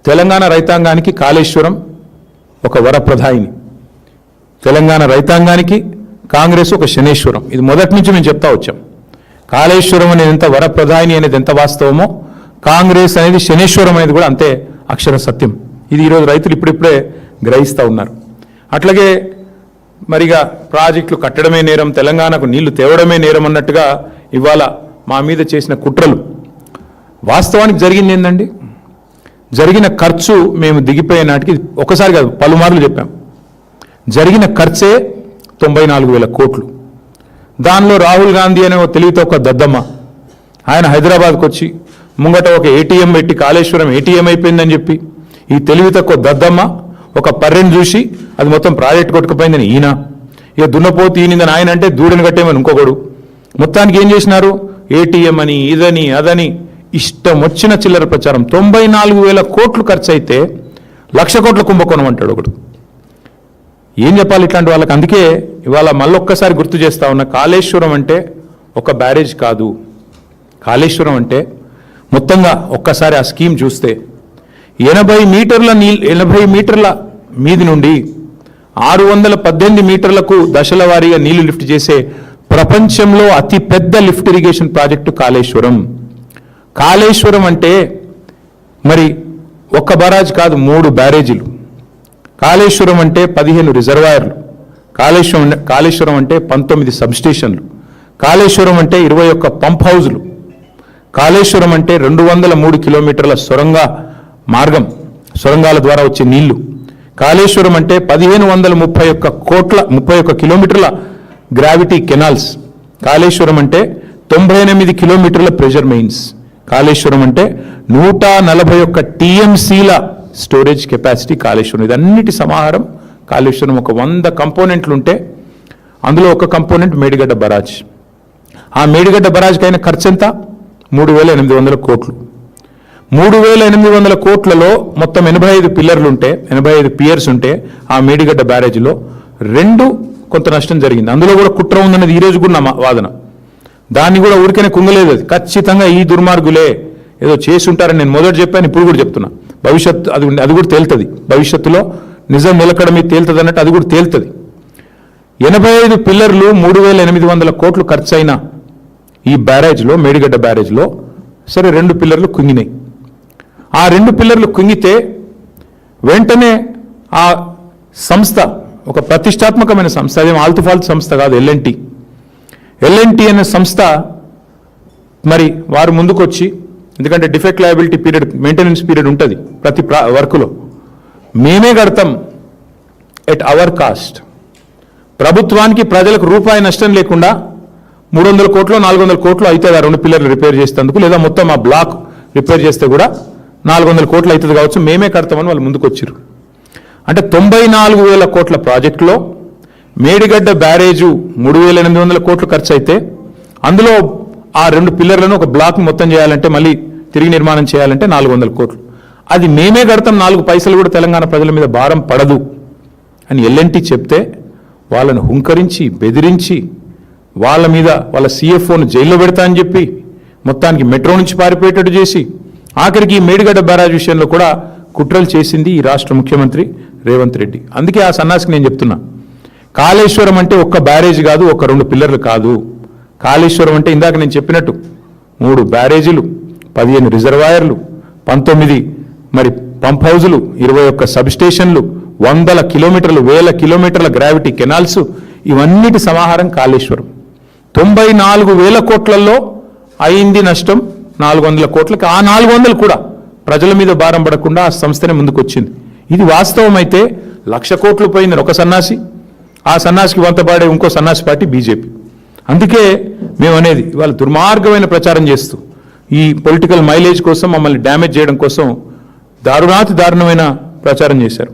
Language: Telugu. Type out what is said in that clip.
తెలంగాణ రైతాంగానికి కాళేశ్వరం ఒక వరప్రదాయిని, తెలంగాణ రైతాంగానికి కాంగ్రెస్ ఒక శనేశ్వరం. ఇది మొదటి నుంచి మేము చెప్తా వచ్చాం. కాళేశ్వరం అనేది ఎంత వరప్రదాయిని అనేది ఎంత వాస్తవమో, కాంగ్రెస్ అనేది శనేశ్వరం అనేది కూడా అంతే అక్షర సత్యం. ఇది ఈరోజు రైతులు ఇప్పుడిప్పుడే గ్రహిస్తూ ఉన్నారు. అట్లాగే మరిగా ప్రాజెక్టులు కట్టడమే నేరం, తెలంగాణకు నీళ్లు తేవడమే నేరం అన్నట్టుగా ఇవాళ మా మీద చేసిన కుట్రలు. వాస్తవానికి జరిగింది ఏందండి? జరిగిన ఖర్చు మేము దిగిపోయే నాటికి ఒకసారి కాదు పలుమార్లు చెప్పాం. జరిగిన ఖర్చే 94,000 కోట్లు. దానిలో రాహుల్ గాంధీ అనే ఒక తెలివితో ఒక దద్దమ్మ ఆయన హైదరాబాద్కు వచ్చి ముంగట ఒక ఏటీఎం పెట్టి కాళేశ్వరం ఏటీఎం అయిపోయిందని చెప్పి ఈ తెలివి తక్కువ దద్దమ్మ ఒక పర్రెని చూసి అది మొత్తం ప్రాజెక్ట్ కొట్టుకుపోయిందని ఈయన, ఇక దున్నపోతు ఈయనిందని ఆయన అంటే దూడని కట్టేమని ఇంకొకడు. మొత్తానికి ఏం చేసినారు? ఏటీఎం అని ఇదని అదని ఇష్టం వచ్చిన చిల్లర ప్రచారం. 94,000 కోట్లు ఖర్చు అయితే 1,00,000 కోట్ల కుంభకోణం అంటాడు ఒకడు. ఏం చెప్పాలి ఇట్లాంటి వాళ్ళకి? అందుకే ఇవాళ మళ్ళొక్కసారి గుర్తు చేస్తా ఉన్నా, కాళేశ్వరం అంటే ఒక బ్యారేజ్ కాదు. కాళేశ్వరం అంటే మొత్తంగా ఒక్కసారి ఆ స్కీమ్ చూస్తే 80 మీటర్ల మీది నుండి 618 మీటర్లకు దశల వారీగా నీళ్లు లిఫ్ట్ చేసే ప్రపంచంలో అతి పెద్ద lift irrigation project Kaleshwaram. Kaleshwaram అంటే మరి ఒక్క బరాజ్ కాదు, 3 బ్యారేజీలు. కాళేశ్వరం అంటే 15 రిజర్వాయర్లు. కాళేశ్వరం అంటే 19 సబ్స్టేషన్లు. కాళేశ్వరం అంటే 21 పంప్ హౌజులు. కాళేశ్వరం అంటే 203 కిలోమీటర్ల సొరంగాల ద్వారా వచ్చే నీళ్లు. కాళేశ్వరం అంటే 1531 కిలోమీటర్ల గ్రావిటీ కెనాల్స్. కాళేశ్వరం అంటే 98 కిలోమీటర్ల ప్రెషర్ మెయిన్స్. కాళేశ్వరం అంటే 141 టీఎంసీల స్టోరేజ్ కెపాసిటీ కాళేశ్వరం. ఇదన్నిటి సమాహారం కాళేశ్వరం. ఒక 100 కంపోనెంట్లు ఉంటే అందులో ఒక కంపోనెంట్ మేడిగడ్డ బరాజ్. ఆ మేడిగడ్డ బరాజ్కి అయిన ఖర్చు ఎంత? 3,800 కోట్లు. 3,800 కోట్లలో మొత్తం 85 పిల్లర్లు ఉంటే, 85 పియర్స్ ఉంటే ఆ మేడిగడ్డ బ్యారేజీలో 2 కొంత నష్టం జరిగింది. అందులో కూడా కుట్ర ఉందన్నది ఈరోజు కూడా నా వాదన. దాన్ని కూడా ఊరికనే కుంగలేదు. అది ఖచ్చితంగా ఈ దుర్మార్గులే ఏదో చేసి ఉంటారని నేను మొదటి చెప్పాను, ఇప్పుడు కూడా చెప్తున్నా. భవిష్యత్తు అది కూడా తేలుతుంది. భవిష్యత్తులో నిజం నిలకడ మీద తేలుతుంది అన్నట్టు అది కూడా తేలుతుంది. 85 పిల్లర్లు 3,800 కోట్లు ఖర్చు అయిన ఈ బ్యారేజ్లో, మేడిగడ్డ బ్యారేజ్లో సరే 2 పిల్లర్లు కుంగినాయి. ఆ 2 పిల్లర్లు కుంగితే వెంటనే ఆ సంస్థ ఒక ప్రతిష్టాత్మకమైన సంస్థ, అదేం ఆల్తుఫాల్తు సంస్థ కాదు, ఎల్ఎన్టీ అనే సంస్థ మరి వారు ముందుకొచ్చి, ఎందుకంటే defect liability period, maintenance period ఉంటుంది ప్రతి వర్కులో, మేమే కడతాం ఎట్ అవర్ కాస్ట్, ప్రభుత్వానికి ప్రజలకు రూపాయి నష్టం లేకుండా 300 కోట్లు 400 కోట్లు అవుతుంది ఆ 2 పిల్లర్లు రిపేర్ చేసేందుకు, లేదా మొత్తం ఆ బ్లాక్ రిపేర్ చేస్తే కూడా 400 కోట్లు అవుతుంది కావచ్చు, మేమే కడతామని వాళ్ళు ముందుకు వచ్చారు. అంటే 94,000 కోట్ల ప్రాజెక్టులో మేడిగడ్డ బ్యారేజు 3,800 కోట్లు ఖర్చు అయితే అందులో ఆ 2 పిల్లర్లను ఒక బ్లాక్ మొత్తం చేయాలంటే, మళ్ళీ తిరిగి నిర్మాణం చేయాలంటే 400 కోట్లు. అది మేమే కడతాం, 4 పైసలు కూడా తెలంగాణ ప్రజల మీద భారం పడదు అని ఎల్ఎన్టీ చెప్తే వాళ్ళను హుంకరించి బెదిరించి వాళ్ళ మీద వాళ్ళ CFOను జైల్లో పెడతా అని చెప్పి మొత్తానికి మెట్రో నుంచి పారిపోయేటట్టు చేసి ఆఖరికి ఈ మేడిగడ్డ బ్యారేజ్ విషయంలో కూడా కుట్రలు చేసింది ఈ రాష్ట్ర ముఖ్యమంత్రి రేవంత్ రెడ్డి. అందుకే ఆ సన్నాసికి నేను చెప్తున్నా, కాళేశ్వరం అంటే ఒక్క బ్యారేజ్ కాదు, ఒక 2 పిల్లర్లు కాదు. కాళేశ్వరం అంటే ఇందాక నేను చెప్పినట్టు 3 బ్యారేజీలు, 15 రిజర్వాయర్లు, 19 మరి పంప్ హౌజులు, 21 సబ్స్టేషన్లు, 100 కిలోమీటర్లు, 1000 కిలోమీటర్ల గ్రావిటీ కెనాల్స్, ఇవన్నిటి సమాహారం కాళేశ్వరం. 94,000 కోట్లలో అయింది నష్టం 400 కోట్లకి. ఆ 400 కూడా ప్రజల మీద భారం పడకుండా ఆ సంస్థనే ముందుకొచ్చింది. ఇది వాస్తవం అయితే 1,00,000 కోట్లు పోయింది ఒక సన్నాసి, ఆ సన్నాసికి వంతపాడే ఇంకో సన్నాసి పార్టీ బీజేపీ. అందుకే మేము అనేది ఇవాళ దుర్మార్గమైన ప్రచారం చేస్తూ ఈ పొలిటికల్ మైలేజ్ కోసం మమ్మల్ని డ్యామేజ్ చేయడం కోసం దారుణాతి దారుణమైన ప్రచారం చేశారు.